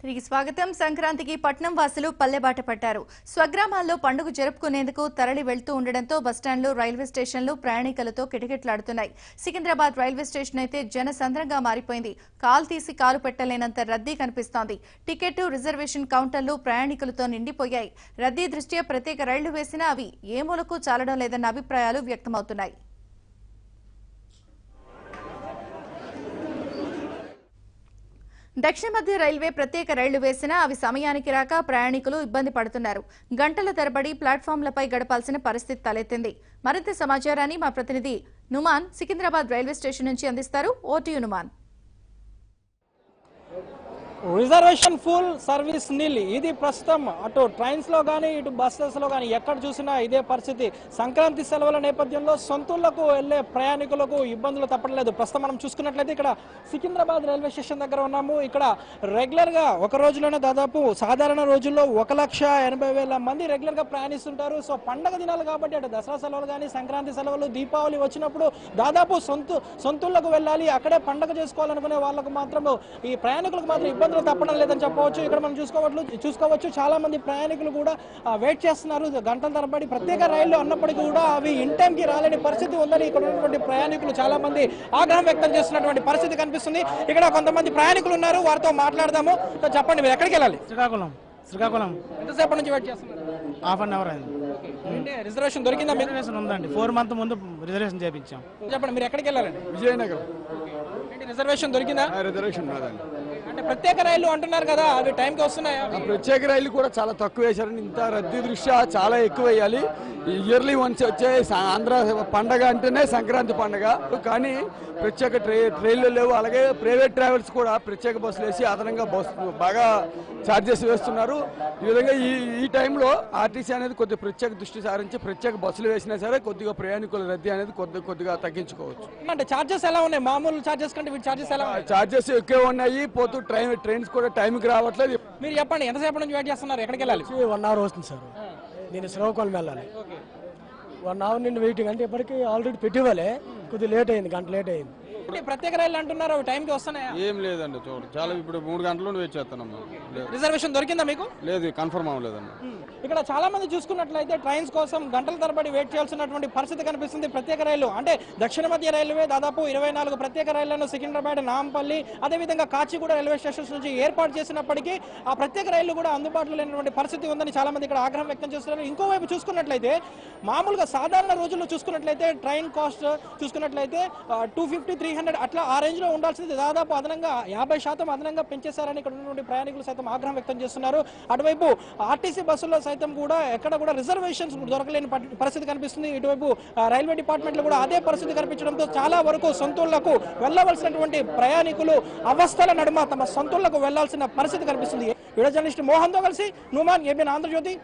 తిరిగి స్వాగతం. సంక్రాంతికి పట్నం వాసులు పల్లెబాట పట్టారు. స్వగ్రామాల్లో పండుగ జరుపుకునేందుకు తరలి వెళ్తూ ఉండడంతో బస్టాండ్లు, రైల్వే స్టేషన్లు ప్రయాణికులతో కిటకిటలాడుతున్నాయి. సికింద్రాబాద్ రైల్వే స్టేషన్ అయితే జనసంద్రంగా మారిపోయింది. కాలు తీసి కాలు పెట్టలేనంత రద్దీ కనిపిస్తోంది. టికెట్, రిజర్వేషన్ కౌంటర్లు ప్రయాణికులతో నిండిపోయాయి. రద్దీ దృష్ట్యా ప్రత్యేక రైళ్లు వేసినా అవి ఏ మూలకు చాలడం లేదన్న అభిప్రాయాలు వ్యక్తమవుతున్నాయి. దక్షిణ మధ్య రైల్వే ప్రత్యేక రైళ్లు వేసినా అవి సమయానికి రాక ప్రయాణికులు ఇబ్బంది పడుతున్నారు. గంటల తరబడి ప్లాట్ఫామ్లపై గడపాల్సిన పరిస్థితి తలెత్తింది. మరింత సమాచారాన్ని మా ప్రతినిధి నుమాన్ సికింద్రాబాద్ రైల్వే స్టేషన్ నుంచి అందిస్తారు. ఓటీయు నుమాన్. రిజర్వేషన్ ఫుల్, సర్వీస్ నిల్. ఇది ప్రస్తుతం అటు ట్రైన్స్ లో కానీ ఇటు బస్సెస్ లో కానీ ఎక్కడ చూసినా ఇదే పరిస్థితి. సంక్రాంతి సెలవుల నేపథ్యంలో సొంతూళ్లకు వెళ్లే ప్రయాణికులకు ఇబ్బందులు తప్పట్లేదు. ప్రస్తుతం మనం చూసుకున్నట్లయితే ఇక్కడ సికింద్రాబాద్ రైల్వే స్టేషన్ దగ్గర ఉన్నాము. ఇక్కడ రెగ్యులర్ గా ఒక రోజులోనే దాదాపు సాధారణ రోజుల్లో 1,80,000 మంది రెగ్యులర్ గా ప్రయాణిస్తుంటారు. సో పండగ దినాలు కాబట్టి అటు దసరా సెలవులు కానీ, సంక్రాంతి సెలవులు, దీపావళి వచ్చినప్పుడు దాదాపు సొంతూళ్లకు వెళ్ళాలి, అక్కడే పండగ చేసుకోవాలనుకునే వాళ్ళకు మాత్రం ఈ ప్రయాణికులకు మాత్రం ఇబ్బందులు తప్పడం లేదని చెప్పవచ్చు. ఇక్కడ మనం చూసుకోవచ్చు చాలా మంది ప్రయాణికులు కూడా వెయిట్ చేస్తున్నారు గంటల తరబడి. ప్రత్యేక రైళ్లు అన్నప్పటికీ కూడా అవి ఇన్ టైం కి రాలేని పరిస్థితి ఉందని ఇక్కడ ఉన్నటువంటి ప్రయాణికులు చాలా మంది ఆగ్రహం వ్యక్తం చేస్తున్నటువంటి పరిస్థితి కనిపిస్తుంది. ఇక్కడ కొంతమంది ప్రయాణికులు ఉన్నారు, వారితో మాట్లాడదాము. చెప్పండి, మీరు ఎక్కడికి వెళ్ళాలి? శ్రీకాకుళం. ఎంతసేపటి నుంచి వెయిట్ చేస్తున్నారు? హాఫ్ అన్ అవర్ అయింది. రిజర్వేషన్ దొరికిందా? రిజర్వేషన్ ఉందండి, 4 months ముందు రిజర్వేషన్ చేయించాం. చెప్పండి, మీరు ఎక్కడికి వెళ్ళాలండి? విజయనగరం. రిజర్వేషన్ దొరికిందా? రిజర్వేషన్ రాదండి. అంటే ప్రత్యేక రైళ్లు అంటున్నారు కదా, అవి టైంకి వస్తున్నాయా? ప్రత్యేక రైళ్లు కూడా చాలా తక్కువ వేశారండి. ఇంత రద్దీ దృష్ట్యా చాలా ఎక్కువ వేయాలి. ఇయర్లీ వన్స్ వచ్చే ఆంధ్ర పండగ అంటేనే సంక్రాంతి పండగ, కానీ ప్రత్యేక ట్రైన్లు లేవు. అలాగే ప్రైవేట్ ట్రావెల్స్ కూడా ప్రత్యేక బస్సులు వేసి అదనంగా బాగా ఛార్జెస్ వేస్తున్నారు. ఈ విధంగా ఈ టైంలో ఆర్టీసీ అనేది కొద్దిగా ప్రత్యేక దృష్టి సారించి ప్రత్యేక బస్సులు వేసినా సరే కొద్దిగా ప్రయాణికుల రద్దీ అనేది కొద్దిగా తగ్గించుకోవచ్చు. అంటే ఛార్జెస్ ఎలా ఉన్నాయి? మామూలు ఛార్జెస్ కంటే వీటి ఛార్జెస్ ఎలా ఉన్నాయి? ఛార్జెస్ ఎక్కువ ఉన్నాయి. ట్రైన్స్ కూడా టైంకి రావట్లేదు. మీరు చెప్పండి, ఎంతసేపు నుంచి వెయిట్ చేస్తున్నారు? ఎక్కడికి వెళ్ళాలి? 1 hour వస్తుంది సార్. నేను శ్రీకాకుళం వెళ్ళాలి. 1 hour నుండి వెయిటింగ్. అంటే ఇప్పటికీ ఆల్రెడీ పెట్టివ్వాలి, కొద్దిగా లేట్ అయింది, గంట లేట్ అయింది. ప్రత్యేక రైలు అంటున్నారు, టైంకి వస్తున్నాయా? ఏం లేదండి, చూడు చాలా ఇప్పుడు 3 గంటల నుండి వెయిట్ చేస్తున్నాం. రిజర్వేషన్ దొరికిందా మీకు? లేదు, కన్ఫర్మ్ అవ్వలేదండి. ఇక్కడ చాలా మంది చూసుకున్నట్లయితే ట్రైన్స్ కోసం గంటల తరబడి వెయిట్ చేయాల్సినటువంటి పరిస్థితి కనిపిస్తుంది. ప్రత్యేక రైలు అంటే దక్షిణ మధ్య రైల్వే దాదాపు 24 ప్రత్యేక రైళ్లను సికింద్రాబాద్, నాంపల్లి, అదేవిధంగా కాచిగూడ రైల్వే స్టేషన్స్ నుంచి ఏర్పాటు చేసినప్పటికీ ఆ ప్రత్యేక రైళ్లు కూడా అందుబాటులో లేనటువంటి పరిస్థితి ఉందని చాలా మంది ఇక్కడ ఆగ్రహం వ్యక్తం చేస్తున్నారు. ఇంకోవైపు చూసుకున్నట్లయితే మామూలుగా సాధారణ రోజుల్లో చూసుకున్నట్లయితే ట్రైన్ కాస్ట్ చూసుకున్నట్లయితే 250-300 అట్లా ఆ రేంజ్ లో ఉండాల్సింది దాదాపు అదనంగా 50% అదనంగా పెంచేశారని ఇక్కడ ఉన్నటువంటి ప్రయాణికులు సైతం ఆగ్రహం వ్యక్తం చేస్తున్నారు. అటువైపు ఆర్టీసీ బస్సుల్లో సైతం కూడా ఎక్కడ కూడా రిజర్వేషన్స్ దొరకలేని పరిస్థితి కనిపిస్తుంది. ఇటువైపు రైల్వే డిపార్ట్మెంట్ లో కూడా అదే పరిస్థితి కనిపించడంతో చాలా వరకు సొంతూళ్లకు వెళ్లవలసినటువంటి ప్రయాణికులు అవస్థల నడుమ తమ సొంతూళ్లకు వెళ్లాల్సిన పరిస్థితి కనిపిస్తుంది. వీడియో జర్నలిస్ట్ మోహన్ తో కలిసి నుమాన్, ఏబిఎన్ ఆంధ్రజ్యోతి.